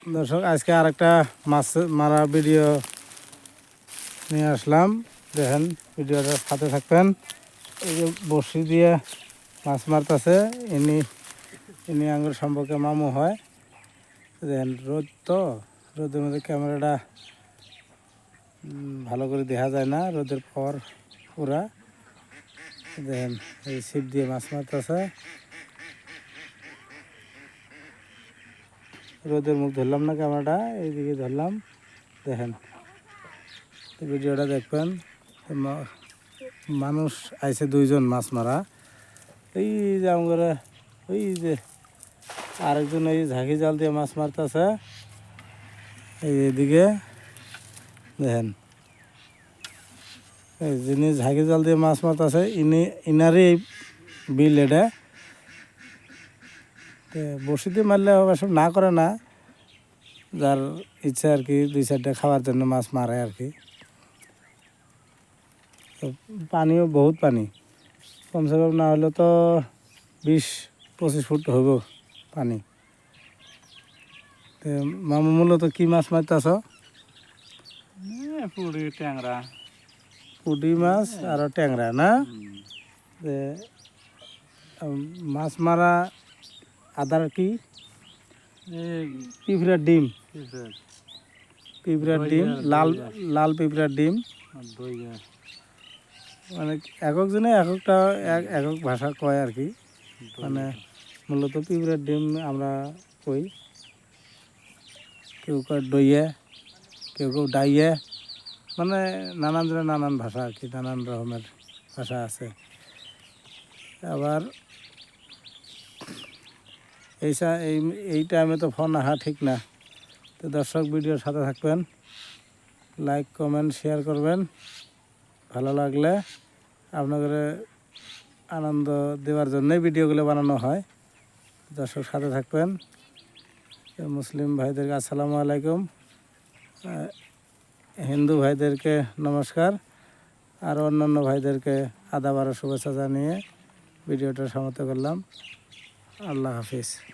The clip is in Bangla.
দর্শক আজকে আরেকটা মাছ মারা ভিডিও নিয়ে আসলাম। দেখেন ভিডিওটার সাথে থাকবেন। এই যে বড়শি দিয়ে মাছ মারতেছে, ইনি ইনি আঙ্গুর সম্পর্কে মামু হয়। দেখেন রোদ তো, রোদের মধ্যে ক্যামেরাটা ভালো করে দেখা যায় না, রোদের পর পুরা। দেখেন এই ছিপ দিয়ে মাছ মারতেছে, রোদের মুখ ধরলাম না, ক্যামেরাটা এইদিকে ধরলাম। দেখেন ভিডিওটা দেখবেন। মানুষ আইছে দুইজন মাছ মারা, এই যে আমার ওই যে আরেকজন এই ঝাঁকি জাল দিয়ে মাছ মারতেছে। এইদিকে দেখেন এই যিনি ঝাঁকি জাল দিয়ে মাছ মারতেছে ইনারই এই বিল এটা। বড়শি দিয়ে মারলে অবশ্য না করে না, যার ইচ্ছা আর কি, দুই চারটা খাওয়ার জন্য মাছ মারে আর কি। পানিও বহুত পানি, কমসে কম না হলে তো 20-25 ফুট হইব পানি। মামু মূলত কি মাছ মারতেছ? পুঁটি ট্যাংরা। পুঁটি মাছ আর ট্যাংরা না? মাছ মারা আদার কি? পিঁপড়ার ডিম, পিঁপড়ার ডিম, লাল লাল পিঁপড়ার ডিম। মানে একজনে একটা একক ভাষা কয় আর কি। মানে মূলত পিঁপড়ার ডিম আমরা কই, কেউ কয় দইয়ে, কেউ কেউ ডাইয়ে, মানে নানান জনের নানান ভাষা আর কি, নানান রকমের ভাষা আছে। আবার এই টাইমে তো ফোন আসা ঠিক না। তো দর্শক ভিডিওর সাথে থাকবেন, লাইক কমেন্ট শেয়ার করবেন। ভালো লাগলে আপনাদের আনন্দ দেওয়ার জন্যই ভিডিওগুলো বানানো হয়। দর্শক সাথে থাকবেন। মুসলিম ভাইদেরকে আসসালামু আলাইকুম, হিন্দু ভাইদেরকে নমস্কার, আর অন্যান্য ভাইদেরকে আদাব আর শুভেচ্ছা জানিয়ে ভিডিওটা সমাপ্ত করলাম। আল্লাহ হাফিজ।